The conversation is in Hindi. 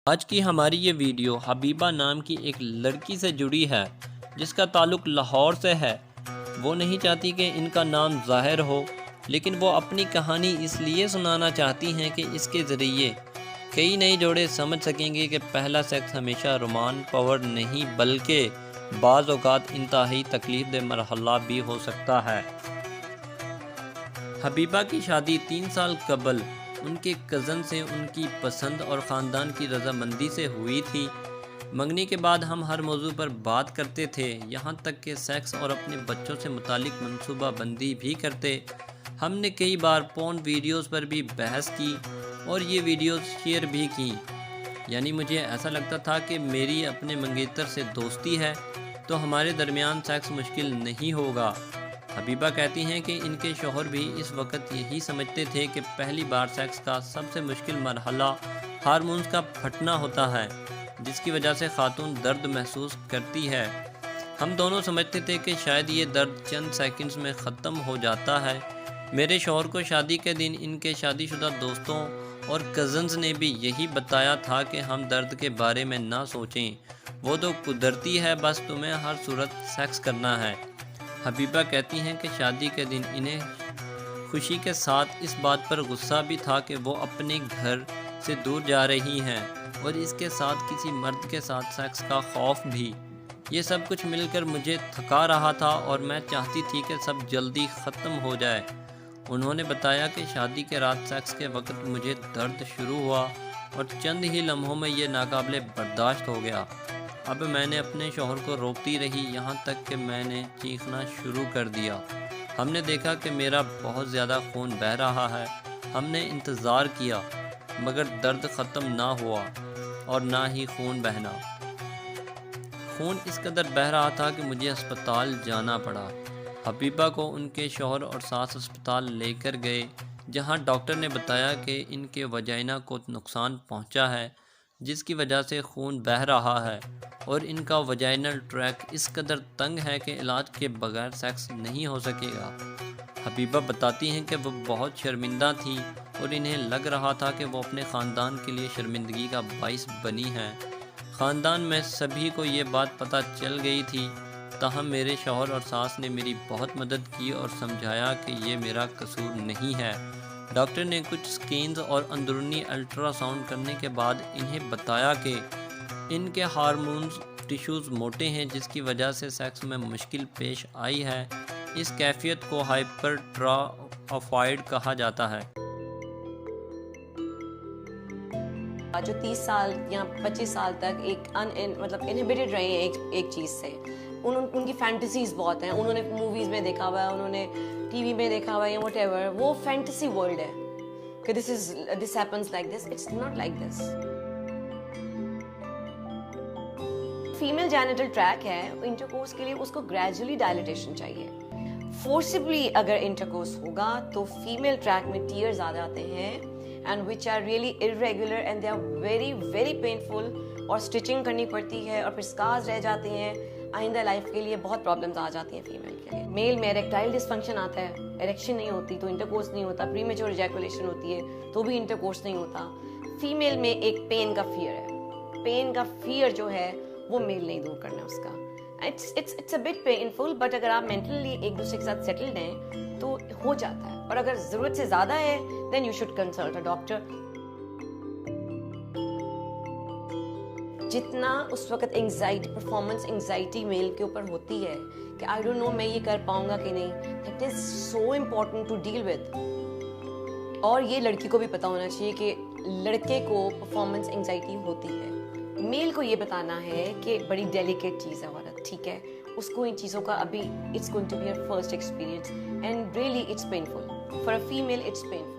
आज की हमारी ये वीडियो हबीबा नाम की एक लड़की से जुड़ी है जिसका ताल्लुक़ लाहौर से है। वो नहीं चाहती कि इनका नाम ज़ाहिर हो, लेकिन वो अपनी कहानी इसलिए सुनाना चाहती हैं कि इसके ज़रिए कई नए जोड़े समझ सकेंगे कि पहला सेक्स हमेशा रोमान पावर नहीं बल्कि बाज़ औक़ात इंतहाई तकलीफ़ दे मरहला भी हो सकता है। हबीबा की शादी 3 साल कबल उनके कज़न से उनकी पसंद और ख़ानदान की रजामंदी से हुई थी। मंगनी के बाद हम हर मौजू पर बात करते थे, यहाँ तक कि सेक्स और अपने बच्चों से मुतालिक मनसूबा बंदी भी करते। हमने कई बार पोर्न वीडियोस पर भी बहस की और ये वीडियोस शेयर भी की। यानी मुझे ऐसा लगता था कि मेरी अपने मंगेतर से दोस्ती है तो हमारे दरमियान सेक्स मुश्किल नहीं होगा। हबीबा कहती हैं कि इनके शौहर भी इस वक्त यही समझते थे कि पहली बार सेक्स का सबसे मुश्किल मरहला हार्मोन्स का फटना होता है, जिसकी वजह से खातून दर्द महसूस करती है। हम दोनों समझते थे कि शायद ये दर्द चंद सेकंड्स में ख़त्म हो जाता है। मेरे शौहर को शादी के दिन इनके शादीशुदा दोस्तों और कज़न्स ने भी यही बताया था कि हम दर्द के बारे में ना सोचें, वो तो कुदरती है, बस तुम्हें हर सूरत सेक्स करना है। हबीबा कहती हैं कि शादी के दिन इन्हें खुशी के साथ इस बात पर गुस्सा भी था कि वो अपने घर से दूर जा रही हैं और इसके साथ किसी मर्द के साथ सेक्स का खौफ भी। ये सब कुछ मिलकर मुझे थका रहा था और मैं चाहती थी कि सब जल्दी ख़त्म हो जाए। उन्होंने बताया कि शादी के रात सेक्स के वक्त मुझे दर्द शुरू हुआ और चंद ही लम्हों में ये नाकाबिले बर्दाश्त हो गया। अब मैंने अपने शौहर को रोकती रही, यहाँ तक कि मैंने चीखना शुरू कर दिया। हमने देखा कि मेरा बहुत ज़्यादा खून बह रहा है। हमने इंतज़ार किया मगर दर्द ख़त्म ना हुआ और ना ही खून बहना। खून इस कदर बह रहा था कि मुझे अस्पताल जाना पड़ा। हबीबा को उनके शौहर और सास अस्पताल लेकर गए, जहाँ डॉक्टर ने बताया कि इनके वजाइना को नुकसान पहुँचा है, जिसकी वजह से खून बह रहा है और इनका वजाइनल ट्रैक इस कदर तंग है कि इलाज के बगैर सेक्स नहीं हो सकेगा। हबीबा बताती हैं कि वो बहुत शर्मिंदा थी और इन्हें लग रहा था कि वो अपने ख़ानदान के लिए शर्मिंदगी का बाइस बनी हैं। ख़ानदान में सभी को ये बात पता चल गई थी, ताहम मेरे शौहर और सास ने मेरी बहुत मदद की और समझाया कि ये मेरा कसूर नहीं है। डॉक्टर ने कुछ स्कैन्स और अंदरूनी अल्ट्रासाउंड करने के बाद इन्हें बताया कि इनके हार्मोन्स टिश्यूज़ मोटे हैं, जिसकी वजह से सेक्स में मुश्किल पेश आई है। इस कैफियत को हाइपरट्रॉफाइड कहा जाता है। जो 30 साल या 25 साल तक मतलब इनहिबिटेड रहे हैं एक चीज़ से, उनकी फैंटेसीज बहुत हैं। उन्होंने मूवीज़ में देखा हुआ है, उन्होंने टीवी में देखा हुआ है या व्हाटएवर, वो फैंटेसी वर्ल्ड है कि this happens like this, it's not like this. Female genital tract है, इंटरकोर्स के लिए उसको ग्रेजुअली डायलिटेशन चाहिए। फोर्सिबली अगर इंटरकोर्स होगा तो फीमेल ट्रैक में टीयर्स आ जाते हैं and which are really irregular and they are very very painful, और स्टिचिंग करनी पड़ती है और फिर स्कार्स रह जाते हैं। आइंदा लाइफ के लिए बहुत प्रॉब्लम्स आ जाती हैं फीमेल के लिए। मेल में इरेक्टाइल डिसफंक्शन आता है, इरेक्शन नहीं होती तो इंटरकोर्स नहीं होता, प्रीमेच्योर इजैकुलेशन होती है तो भी इंटरकोर्स नहीं होता। फीमेल में एक पेन का फियर है, पेन का फियर जो है वो मेल नहीं दूर करना उसका। It's a bit painful, but अगर आप मेंटली एक दूसरे के साथ सेटल्ड हैं तो हो जाता है, और अगर जरूरत से ज्यादा है then you should consult a doctor. जितना उस वक्त एंजाइटी, परफॉर्मेंस एंजाइटी मेल के ऊपर होती है कि आई डोंट नो मैं ये कर पाऊंगा कि नहीं, that is so important to deal with. और ये लड़की को भी पता होना चाहिए कि लड़के को परफॉर्मेंस एंजाइटी होती है। मेल को ये बताना है कि बड़ी डेलिकेट चीज़ है औरत, ठीक है, उसको इन चीज़ों का अभी it's going to be her first experience and really it's painful for a female, it's painful.